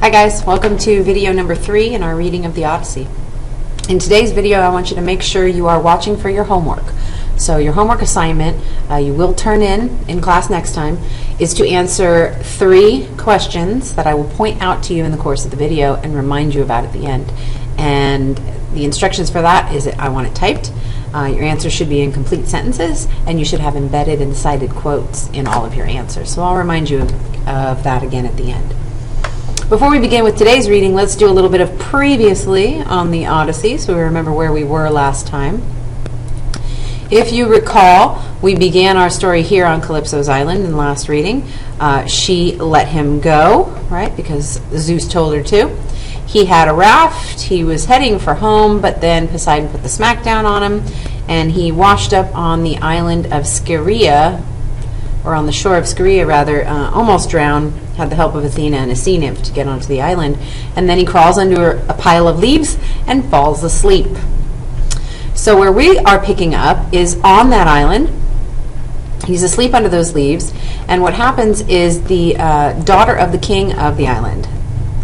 Hi guys, welcome to video number 3 in our reading of the Odyssey. In today's video, I want you to make sure you are watching for your homework. So your homework assignment, you will turn in class next time, is to answer 3 questions that I will point out to you in the course of the video and remind you about at the end. And the instructions for that is that I want it typed. Your answers should be in complete sentences, and you should have embedded and cited quotes in all of your answers. So I'll remind you of that again at the end. Before we begin with today's reading, let's do a little bit of previously on the Odyssey, so we remember where we were last time. If you recall, we began our story here on Calypso's island in the last reading. She let him go, right, because Zeus told her to. He had a raft, he was heading for home, but then Poseidon put the smackdown on him, and he washed up on the island of Scheria, or on the shore of Scheria rather, almost drowned, had the help of Athena and a sea nymph to get onto the island, and then he crawls under a pile of leaves and falls asleep. So where we are picking up is on that island. He's asleep under those leaves, and what happens is the daughter of the king of the island,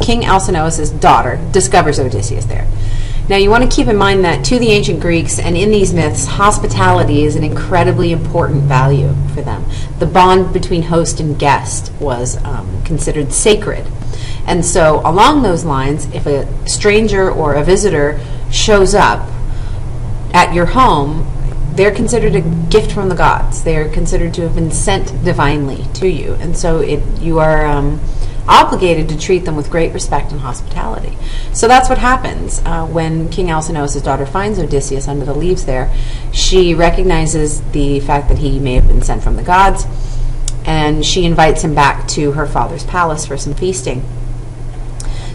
King Alcinous's daughter, discovers Odysseus there. Now you want to keep in mind that to the ancient Greeks and in these myths, hospitality is an incredibly important value for them. The bond between host and guest was considered sacred. And so along those lines, if a stranger or a visitor shows up at your home, they're considered a gift from the gods. They're considered to have been sent divinely to you. And so you are obligated to treat them with great respect and hospitality. So that's what happens when King Alcinous's daughter finds Odysseus under the leaves there. She recognizes the fact that he may have been sent from the gods, and she invites him back to her father's palace for some feasting.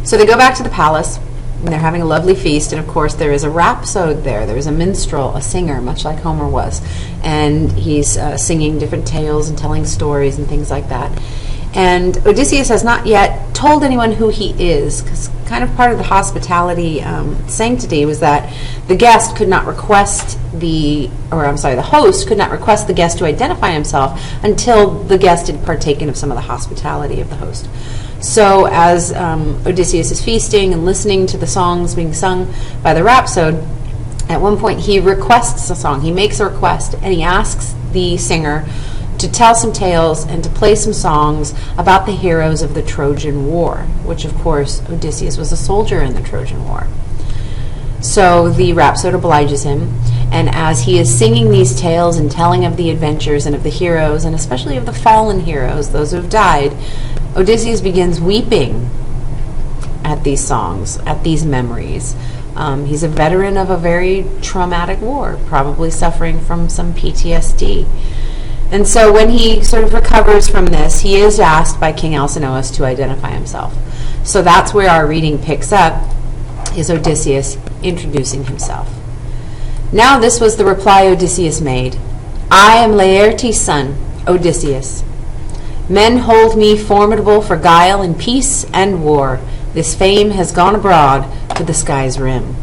So they go back to the palace, and they're having a lovely feast, and of course there is a rhapsode there. There's a minstrel, a singer, much like Homer was, and he's singing different tales and telling stories and things like that. And Odysseus has not yet told anyone who he is, because kind of part of the hospitality sanctity was that the host could not request the guest to identify himself until the guest had partaken of some of the hospitality of the host. So as Odysseus is feasting and listening to the songs being sung by the rhapsode, at one point he requests a song. He makes a request, and he asks the singer to tell some tales and to play some songs about the heroes of the Trojan War, which of course Odysseus was a soldier in the Trojan War. So the rhapsode obliges him, and as he is singing these tales and telling of the adventures and of the heroes, and especially of the fallen heroes, those who have died, Odysseus begins weeping at these songs, at these memories. He's a veteran of a very traumatic war, probably suffering from some PTSD. And so when he sort of recovers from this, he is asked by King Alcinous to identify himself. So that's where our reading picks up, is Odysseus introducing himself. Now this was the reply Odysseus made. I am Laertes' son, Odysseus. Men hold me formidable for guile in peace and war. This fame has gone abroad to the sky's rim.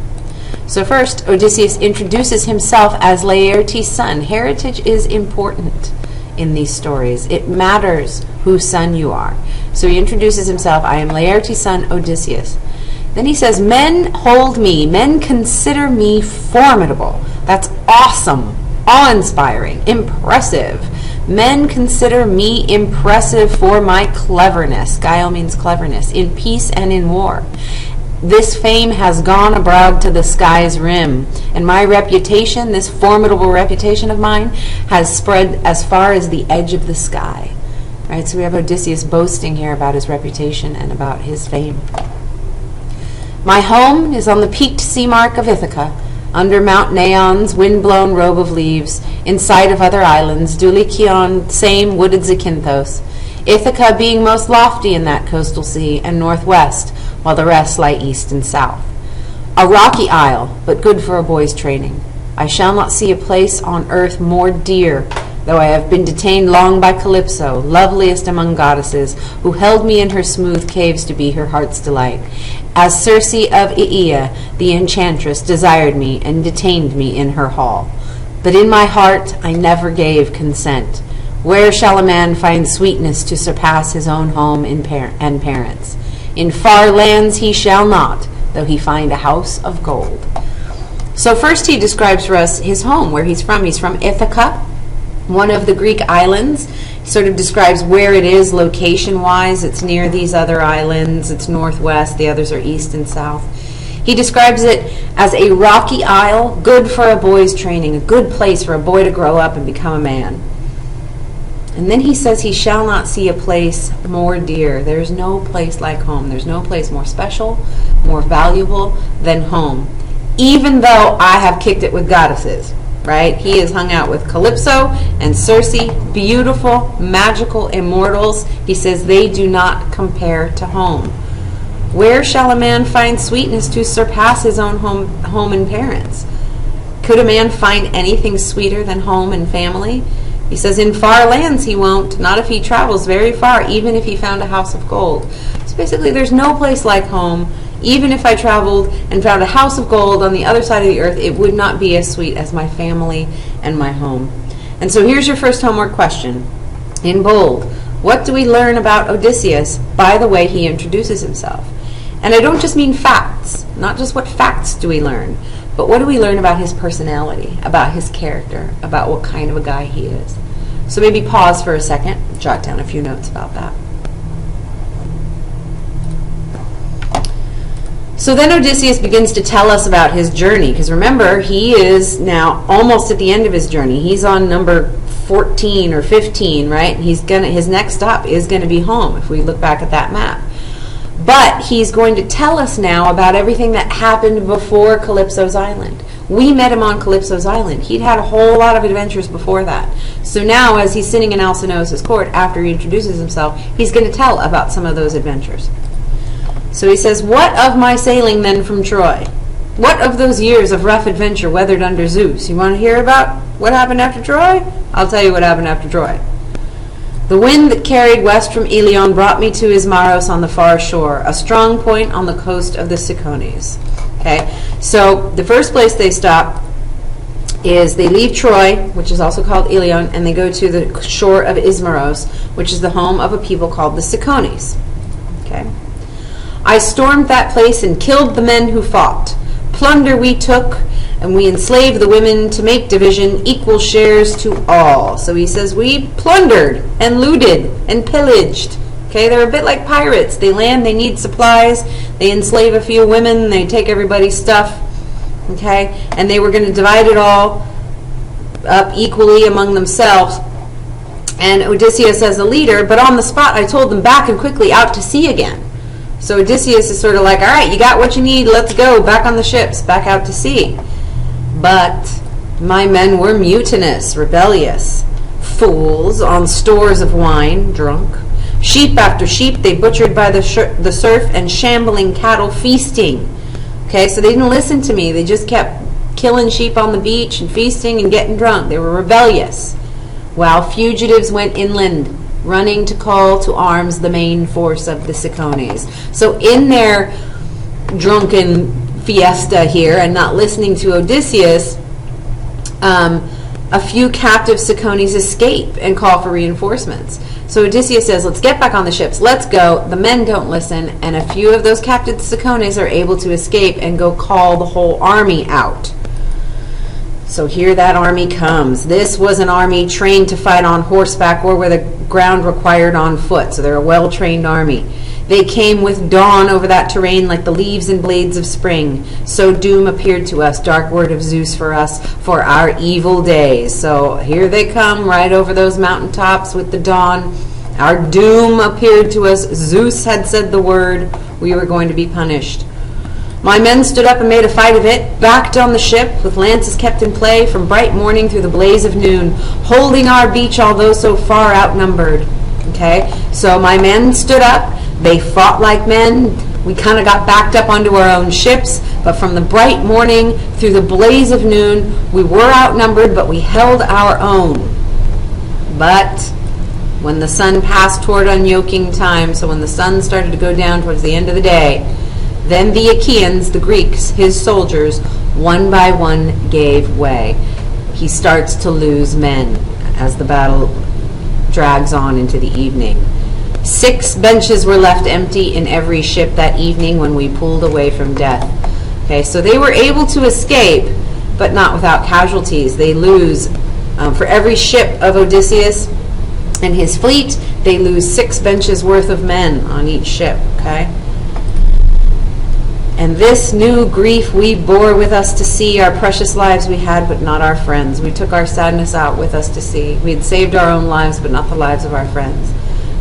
So first, Odysseus introduces himself as Laertes' son. Heritage is important in these stories. It matters whose son you are. So he introduces himself, I am Laertes' son, Odysseus. Then he says, men hold me, men consider me formidable. That's awesome, awe-inspiring, impressive. Men consider me impressive for my cleverness. Guile means cleverness, in peace and in war. This fame has gone abroad to the sky's rim, and my reputation, this formidable reputation of mine, has spread as far as the edge of the sky. Right? So we have Odysseus boasting here about his reputation and about his fame. My home is on the peaked sea mark of Ithaca, under Mount Neon's wind-blown robe of leaves, in sight of other islands, Dulichion, same wooded Zakynthos, Ithaca being most lofty in that coastal sea, and northwest, while the rest lie east and south. A rocky isle, but good for a boy's training. I shall not see a place on earth more dear, though I have been detained long by Calypso, loveliest among goddesses, who held me in her smooth caves to be her heart's delight, as Circe of Aea, the enchantress, desired me and detained me in her hall. But in my heart I never gave consent. Where shall a man find sweetness to surpass his own home and parents? In far lands he shall not, though he find a house of gold. So first he describes for us his home, where he's from. He's from Ithaca, one of the Greek islands. He sort of describes where it is location-wise. It's near these other islands. It's northwest. The others are east and south. He describes it as a rocky isle, good for a boy's training, a good place for a boy to grow up and become a man. And then he says he shall not see a place more dear. There's no place like home. There's no place more special, more valuable than home. Even though I have kicked it with goddesses, right? He has hung out with Calypso and Circe, beautiful, magical, immortals. He says they do not compare to home. Where shall a man find sweetness to surpass his own home and parents? Could a man find anything sweeter than home and family? He says in far lands he won't, not if he travels very far, even if he found a house of gold. So basically there's no place like home. Even if I traveled and found a house of gold on the other side of the earth, it would not be as sweet as my family and my home. And so here's your first homework question. In bold, what do we learn about Odysseus by the way he introduces himself? And I don't just mean facts, not just what facts do we learn, but what do we learn about his personality, about his character, about what kind of a guy he is? So maybe pause for a second, jot down a few notes about that. So then Odysseus begins to tell us about his journey, because remember, he is now almost at the end of his journey. He's on number 14 or 15, right? His next stop is going to be home, if we look back at that map. But he's going to tell us now about everything that happened before Calypso's island. We met him on Calypso's island. He'd had a whole lot of adventures before that. So now, as he's sitting in Alcinous's court, after he introduces himself, he's going to tell about some of those adventures. So he says, what of my sailing then from Troy? What of those years of rough adventure weathered under Zeus? You want to hear about what happened after Troy? I'll tell you what happened after Troy. The wind that carried west from Ilion brought me to Ismaros on the far shore, a strong point on the coast of the Cicones. Okay, so the first place they stop is they leave Troy, which is also called Ilion, and they go to the shore of Ismaros, which is the home of a people called the Cicones. Okay, I stormed that place and killed the men who fought. Plunder we took, and we enslaved the women to make division equal shares to all. So he says we plundered and looted and pillaged. Okay, they're a bit like pirates. They land, they need supplies, they enslave a few women, they take everybody's stuff. Okay, and they were going to divide it all up equally among themselves. And Odysseus as the leader, but on the spot I told them back and quickly out to sea again. So Odysseus is sort of like, all right, you got what you need, let's go, back on the ships, back out to sea. But my men were mutinous, rebellious, fools on stores of wine, drunk. Sheep after sheep they butchered by the surf, and shambling cattle feasting. Okay, so they didn't listen to me. They just kept killing sheep on the beach and feasting and getting drunk. They were rebellious. While fugitives went inland, running to call to arms the main force of the Cicones. So in their drunken fiesta here and not listening to Odysseus, a few captive Cicones escape and call for reinforcements. So Odysseus says, let's get back on the ships, let's go. The men don't listen, and a few of those captive Cicones are able to escape and go call the whole army out. So here that army comes. This was an army trained to fight on horseback or where the ground required on foot. So they're a well-trained army. They came with dawn over that terrain like the leaves and blades of spring. So doom appeared to us, dark word of Zeus for us, for our evil days. So here they come right over those mountaintops with the dawn. Our doom appeared to us. Zeus had said the word. We were going to be punished. My men stood up and made a fight of it, backed on the ship, with lances kept in play from bright morning through the blaze of noon, holding our beach although so far outnumbered. Okay, so my men stood up, they fought like men, we kind of got backed up onto our own ships, but from the bright morning through the blaze of noon, we were outnumbered, but we held our own. But when the sun passed toward unyoking time, so when the sun started to go down towards the end of the day, then the Achaeans, the Greeks, his soldiers, one by one gave way. He starts to lose men as the battle drags on into the evening. 6 benches were left empty in every ship that evening when we pulled away from death. Okay, so they were able to escape, but not without casualties. They lose, for every ship of Odysseus and his fleet, they lose 6 benches worth of men on each ship, okay? And this new grief we bore with us to sea. Our precious lives we had, but not our friends. We took our sadness out with us to sea. We had saved our own lives, but not the lives of our friends.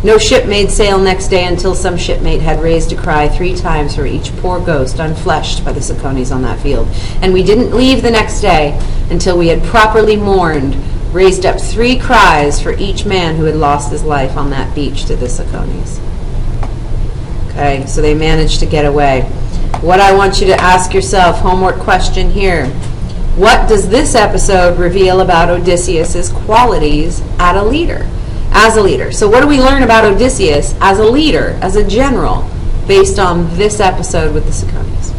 No ship made sail next day until some shipmate had raised a cry 3 times for each poor ghost unfleshed by the Cicones on that field. And we didn't leave the next day until we had properly mourned, raised up 3 cries for each man who had lost his life on that beach to the Cicones. Okay, so they managed to get away. What I want you to ask yourself, homework question here. What does this episode reveal about Odysseus's qualities as a leader? So what do we learn about Odysseus as a leader, as a general, based on this episode with the Cicones?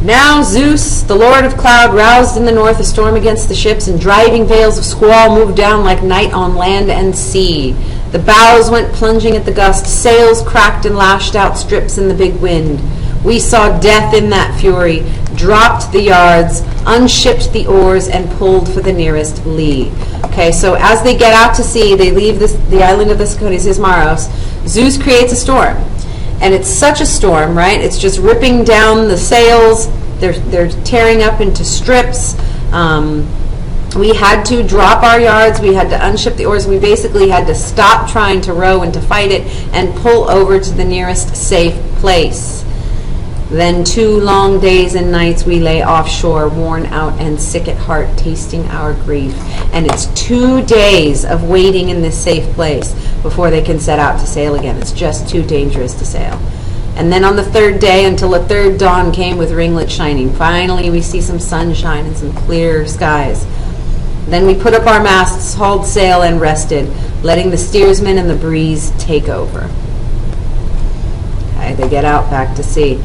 Now Zeus, the Lord of Cloud, roused in the north a storm against the ships, and driving veils of squall moved down like night on land and sea. The bows went plunging at the gust, sails cracked and lashed out strips in the big wind. We saw death in that fury, dropped the yards, unshipped the oars, and pulled for the nearest lee. Okay, so as they get out to sea, they leave the island of the Cicones, Ismaros. Zeus creates a storm. And it's such a storm, right? It's just ripping down the sails. They're tearing up into strips. We had to drop our yards. We had to unship the oars. We basically had to stop trying to row and to fight it and pull over to the nearest safe place. Then 2 long days and nights we lay offshore, worn out and sick at heart, tasting our grief. And it's 2 days of waiting in this safe place before they can set out to sail again. It's just too dangerous to sail. And then on the 3rd day, until a 3rd dawn came with ringlets shining, finally we see some sunshine and some clear skies. Then we put up our masts, hauled sail, and rested, letting the steersman and the breeze take over. Okay, they get out back to sea.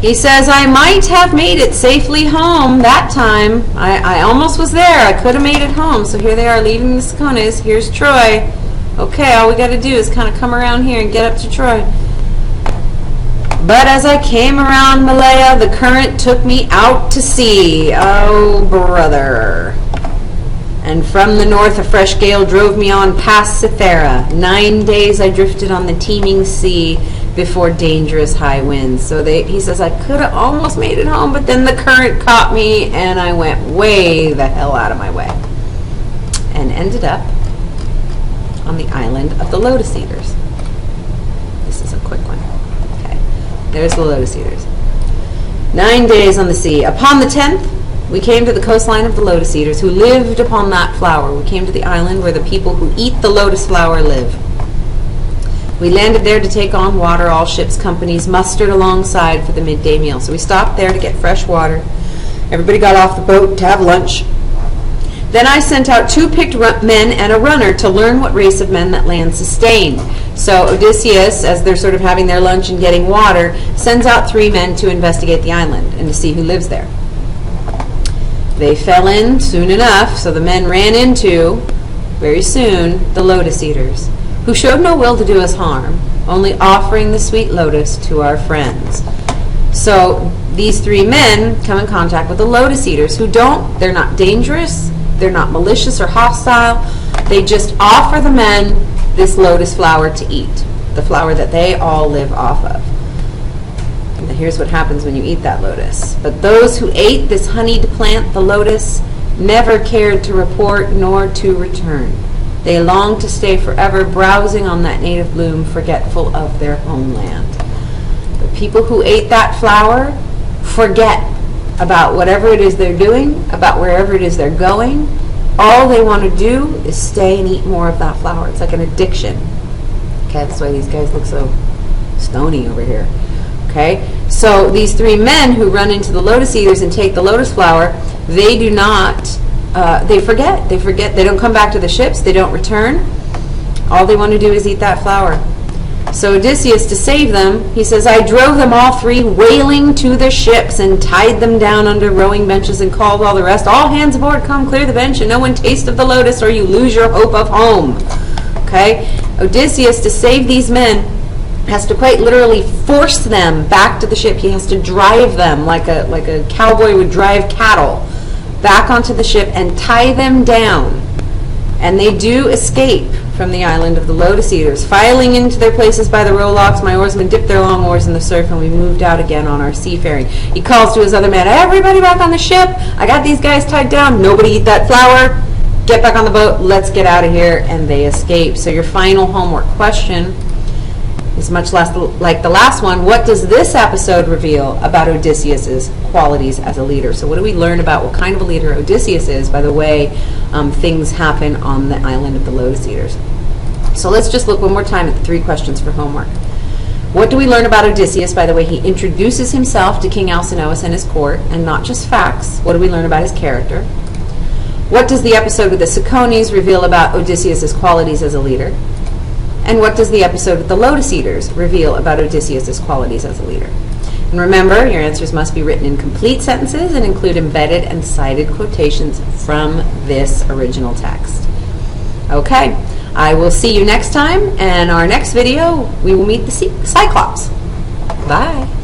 He says, I might have made it safely home that time. I almost was there. I could have made it home. So here they are leaving the Cicones. Here's Troy. Okay, all we got to do is kind of come around here and get up to Troy. But as I came around Malaya, the current took me out to sea. Oh, brother. And from the north a fresh gale drove me on past Cythera. 9 days I drifted on the teeming sea before dangerous high winds. So he says, I could have almost made it home, but then the current caught me and I went way the hell out of my way. And ended up on the island of the Lotus Eaters. This is a quick one. Okay, there's the Lotus Eaters. 9 days on the sea. Upon the 10th, we came to the coastline of the Lotus Eaters, who lived upon that flower. We came to the island where the people who eat the lotus flower live. We landed there to take on water. All ships' companies mustered alongside for the midday meal. So we stopped there to get fresh water. Everybody got off the boat to have lunch. Then I sent out 2 picked men and a runner to learn what race of men that land sustained. So Odysseus, as they're sort of having their lunch and getting water, sends out 3 men to investigate the island and to see who lives there. They fell in soon enough, so the men ran into, very soon, the Lotus Eaters, who showed no will to do us harm, only offering the sweet lotus to our friends. So these 3 men come in contact with the Lotus Eaters, they're not dangerous, they're not malicious or hostile, they just offer the men this lotus flower to eat, the flower that they all live off of. And here's what happens when you eat that lotus. But those who ate this honeyed plant, the lotus, never cared to report nor to return. They longed to stay forever, browsing on that native bloom, forgetful of their homeland. The people who ate that flower forget about whatever it is they're doing, about wherever it is they're going. All they want to do is stay and eat more of that flower. It's like an addiction. Okay, that's why these guys look so stony over here. Okay, so these 3 men who run into the Lotus Eaters and take the lotus flower, they do not, they forget, they don't come back to the ships, they don't return. All they want to do is eat that flower. So Odysseus, to save them, he says, I drove them all 3 wailing to the ships and tied them down under rowing benches and called all the rest, all hands aboard, come clear the bench and no one taste of the lotus or you lose your hope of home. Okay? Odysseus, to save these men, has to quite literally force them back to the ship. He has to drive them like a cowboy would drive cattle back onto the ship and tie them down. And they do escape from the island of the Lotus Eaters, filing into their places by the rowlocks. My oarsmen dipped their long oars in the surf, and we moved out again on our seafaring. He calls to his other men, everybody back on the ship. I got these guys tied down. Nobody eat that flour. Get back on the boat. Let's get out of here. And they escape. So your final homework question is much less like the last one. What does this episode reveal about Odysseus's qualities as a leader? So what do we learn about what kind of a leader Odysseus is by the way things happen on the island of the Lotus Eaters? So let's just look one more time at the 3 questions for homework. What do we learn about Odysseus by the way he introduces himself to King Alcinous and his court, and not just facts? What do we learn about his character? What does the episode with the Cicones reveal about Odysseus's qualities as a leader? And what does the episode with the Lotus Eaters reveal about Odysseus' qualities as a leader? And remember, your answers must be written in complete sentences and include embedded and cited quotations from this original text. Okay, I will see you next time, and our next video, we will meet the Cyclops. Bye.